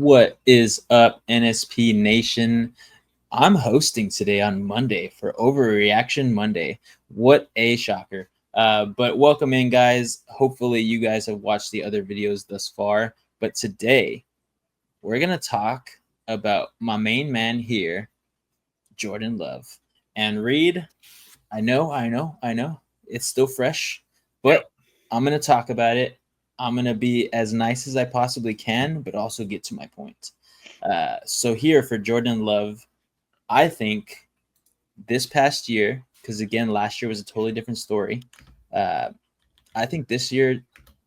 What is up, NSP Nation? I'm hosting today on Monday for Overreaction Monday. What a shocker. But welcome in, guys. Hopefully, you guys have watched the other videos thus far. But today, we're going to talk about my main man here, Jordan Love. And Reed, I know. It's still fresh, but I'm going to talk about it. I'm going to be as nice as I possibly can, but also get to my point. So here for Jordan Love, I think this past year, because again, last year was a totally different story. I think this year,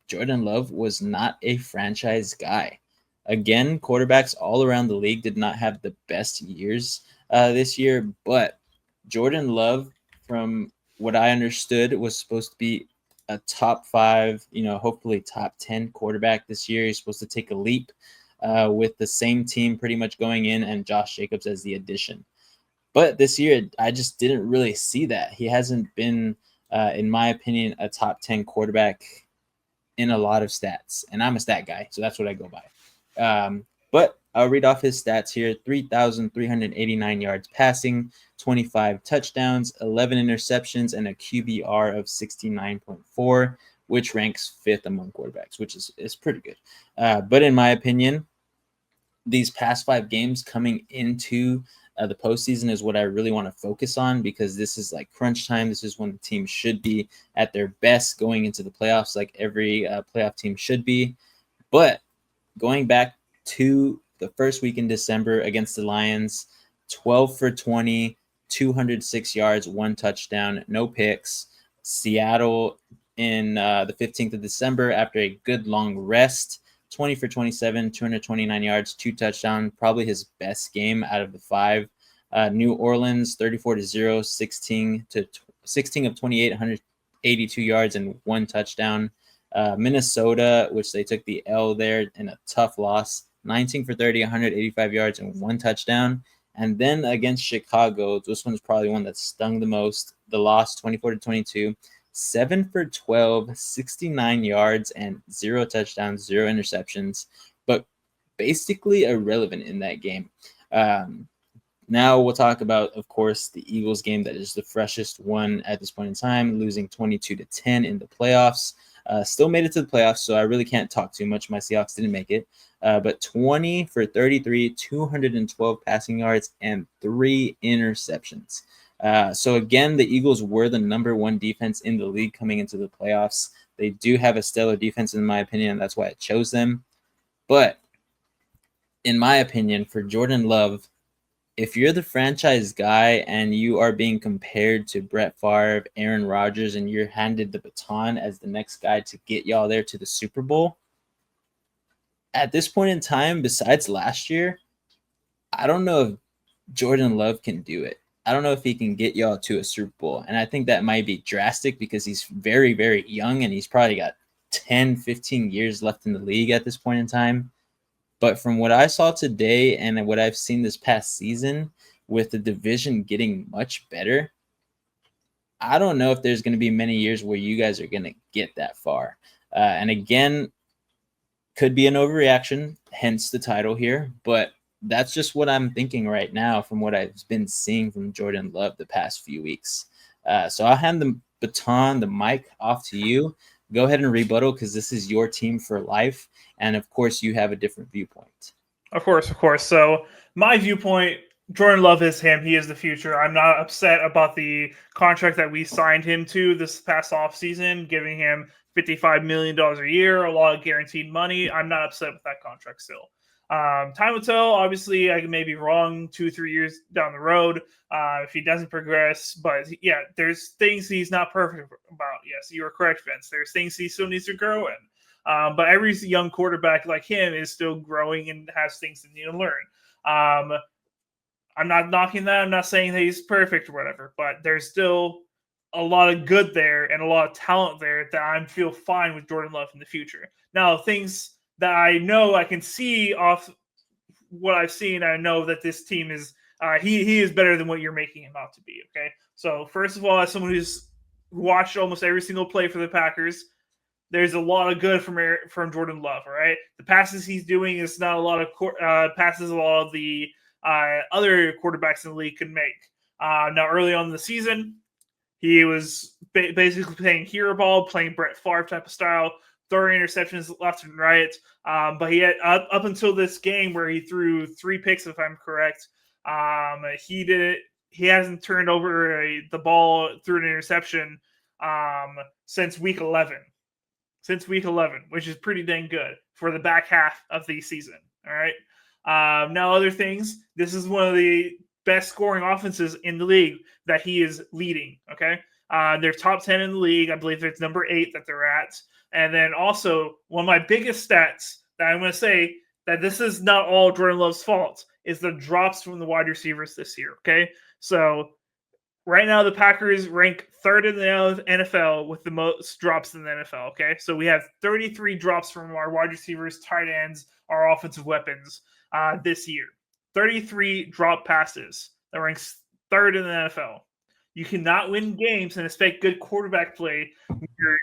Jordan Love was not a franchise guy. Again, quarterbacks all around the league did not have the best years this year, but Jordan Love, from what I understood, was supposed to be a top 5, hopefully top 10 quarterback this year. He's supposed to take a leap with the same team pretty much going in and Josh Jacobs as the addition. But this year, I just didn't really see that. He hasn't been, in my opinion, a top 10 quarterback in a lot of stats. And I'm a stat guy, so that's what I go by. But I'll read off his stats here. 3,389 yards passing, 25 touchdowns, 11 interceptions, and a QBR of 69.4, which ranks 5th among quarterbacks, which is pretty good. But in my opinion, these past 5 games coming into the postseason is what I really want to focus on, because this is like crunch time. This is when the team should be at their best going into the playoffs, like every playoff team should be. But going back to the first week in December against the Lions, 12 for 20, 206 yards, 1 touchdown, no picks. Seattle in the 15th of December after a good long rest, 20 for 27, 229 yards, 2 touchdowns, probably his best game out of the 5. New Orleans, 34-0, 16 of 28, 182 yards and 1 touchdown. Minnesota, which they took the L there in a tough loss, 19 for 30, 185 yards and 1 touchdown. And then against Chicago, this one's probably one that stung the most. The loss, 24-22, 7 for 12, 69 yards and 0 touchdowns, 0 interceptions, but basically irrelevant in that game. Now we'll talk about, of course, the Eagles game that is the freshest one at this point in time, losing 22-10 in the playoffs. Still made it to the playoffs, so I really can't talk too much. My Seahawks didn't make it. But 20 for 33, 212 passing yards, and 3 interceptions. So again, the Eagles were the number 1 defense in the league coming into the playoffs. They do have a stellar defense, in my opinion, and that's why I chose them. But in my opinion, for Jordan Love, if you're the franchise guy and you are being compared to Brett Favre, Aaron Rodgers, and you're handed the baton as the next guy to get y'all there to the Super Bowl, at this point in time, besides last year, I don't know if Jordan Love can do it. I don't know if he can get y'all to a Super Bowl. And I think that might be drastic because he's very, very young and he's probably got 10, 15 years left in the league at this point in time. But from what I saw today and what I've seen this past season, with the division getting much better, I don't know if there's going to be many years where you guys are going to get that far. And again, could be an overreaction, hence the title here. But that's just what I'm thinking right now from what I've been seeing from Jordan Love the past few weeks. So I'll hand the baton, the mic off to you. Go ahead and rebuttal because this is your team for life. And, of course, you have a different viewpoint. Of course. So my viewpoint, Jordan Love is him. He is the future. I'm not upset about the contract that we signed him to this past offseason, giving him $55 million a year, a lot of guaranteed money. I'm not upset with that contract still. Time will tell. Obviously, I may be wrong 2-3 years down the road if he doesn't progress. But yeah, there's things he's not perfect about. Yes, you are correct, Vince. There's things he still needs to grow in. But every young quarterback like him is still growing and has things to need to learn. I'm not knocking that. I'm not saying that he's perfect or whatever, but there's still a lot of good there and a lot of talent there that I feel fine with Jordan Love in the future. Now, things that I know I can see off what I've seen, I know that this team is he is better than what you're making him out to be. Okay, so first of all, as someone who's watched almost every single play for the Packers, there's a lot of good from Jordan Love. All right, the passes he's doing is not a lot of passes a lot of the other quarterbacks in the league could make. Now, early on in the season, he was basically playing hero ball, playing Brett Favre type of style, throwing interceptions left and right. But he had up until this game where he threw 3 picks, if I'm correct. He hasn't turned over the ball through an interception since week 11. Since week 11, which is pretty dang good for the back half of the season. All right. Now, other things. This is one of the best scoring offenses in the league that he is leading. Okay. They're top 10 in the league. I believe it's number 8 that they're at. And then also, one of my biggest stats that I'm going to say that this is not all Jordan Love's fault is the drops from the wide receivers this year. Okay. So right now, the Packers rank 3rd in the NFL with the most drops in the NFL. Okay, so we have 33 drops from our wide receivers, tight ends, our offensive weapons this year. 33 drop passes. That ranks 3rd in the NFL. You cannot win games and expect good quarterback play. Your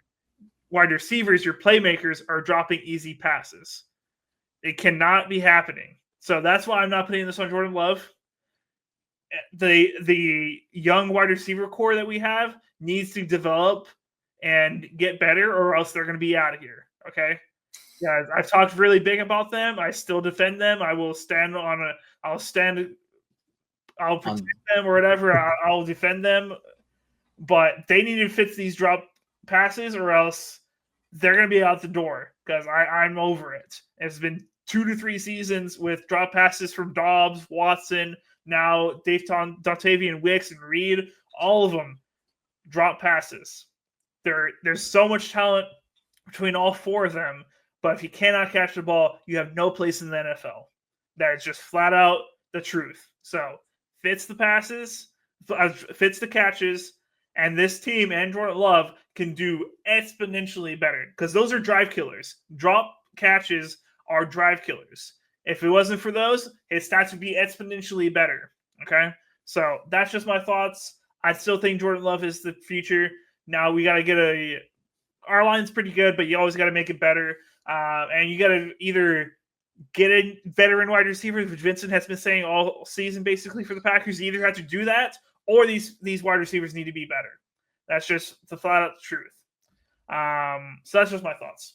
wide receivers, your playmakers, are dropping easy passes. It cannot be happening. So that's why I'm not putting this on Jordan Love. The young wide receiver core that we have needs to develop and get better, or else they're going to be out of here. Okay, guys, I've talked really big about them. I still defend them. I will stand on a. I'll stand. I'll protect them or whatever. I'll defend them, but they need to fix these drop passes, or else they're going to be out the door. Because I'm over it. It's been 2 to 3 seasons with drop passes from Dobbs, Watson. Now, Dontavian Wicks and Reed, all of them drop passes. There's so much talent between all 4 of them, but if you cannot catch the ball, you have no place in the NFL. That is just flat out the truth. So, fits the passes, fits the catches, and this team and Jordan Love can do exponentially better because those are drive killers. Drop catches are drive killers. If it wasn't for those, his stats would be exponentially better. Okay? So that's just my thoughts. I still think Jordan Love is the future. Now we got to get our line's pretty good, but you always got to make it better. And you got to either get a veteran wide receiver, which Vincent has been saying all season basically for the Packers. You either have to do that or these wide receivers need to be better. That's just the flat out truth. So that's just my thoughts.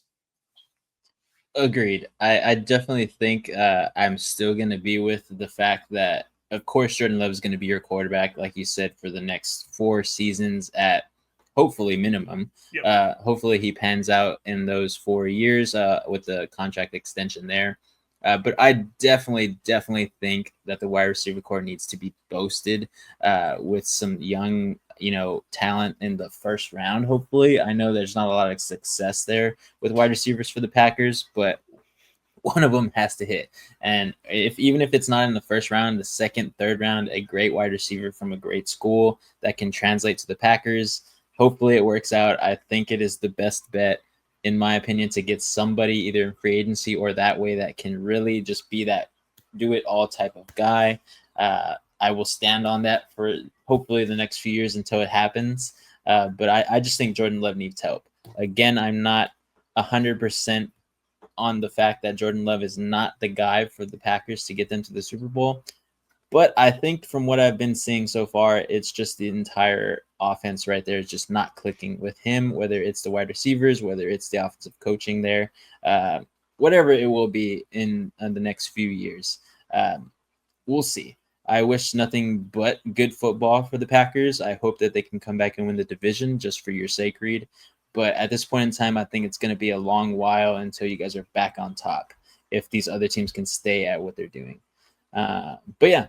Agreed. I definitely think I'm still going to be with the fact that, of course, Jordan Love is going to be your quarterback, like you said, for the next 4 seasons at hopefully minimum. Yep. Hopefully he pans out in those 4 years with the contract extension there. But I definitely think that the wide receiver core needs to be boosted with some young, talent in the first round. Hopefully, I know there's not a lot of success there with wide receivers for the Packers, but one of them has to hit. And even if it's not in the first round, the second, third round, a great wide receiver from a great school that can translate to the Packers. Hopefully it works out. I think it is the best bet, in my opinion, to get somebody either in free agency or that way that can really just be that do-it-all type of guy. I will stand on that for hopefully the next few years until it happens. But I just think Jordan Love needs help. Again, I'm not 100% on the fact that Jordan Love is not the guy for the Packers to get them to the Super Bowl. But I think from what I've been seeing so far, it's just the entire offense right there is just not clicking with him, whether it's the wide receivers, whether it's the offensive coaching there, whatever it will be in the next few years. We'll see. I wish nothing but good football for the Packers. I hope that they can come back and win the division just for your sake, Reed. But at this point in time, I think it's going to be a long while until you guys are back on top if these other teams can stay at what they're doing. But yeah.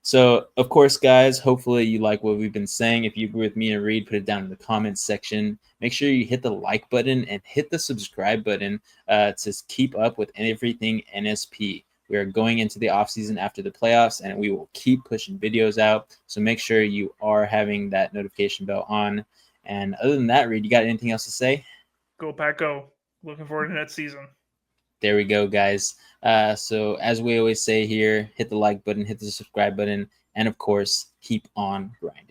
So, of course, guys, hopefully you like what we've been saying. If you agree with me and Reed, put it down in the comments section. Make sure you hit the like button and hit the subscribe button to keep up with everything NSP. We are going into the offseason after the playoffs, and we will keep pushing videos out. So make sure you are having that notification bell on. And other than that, Reed, you got anything else to say? Go Pack, go. Looking forward to that season. There we go, guys. So as we always say here, hit the like button, hit the subscribe button, and of course, keep on grinding.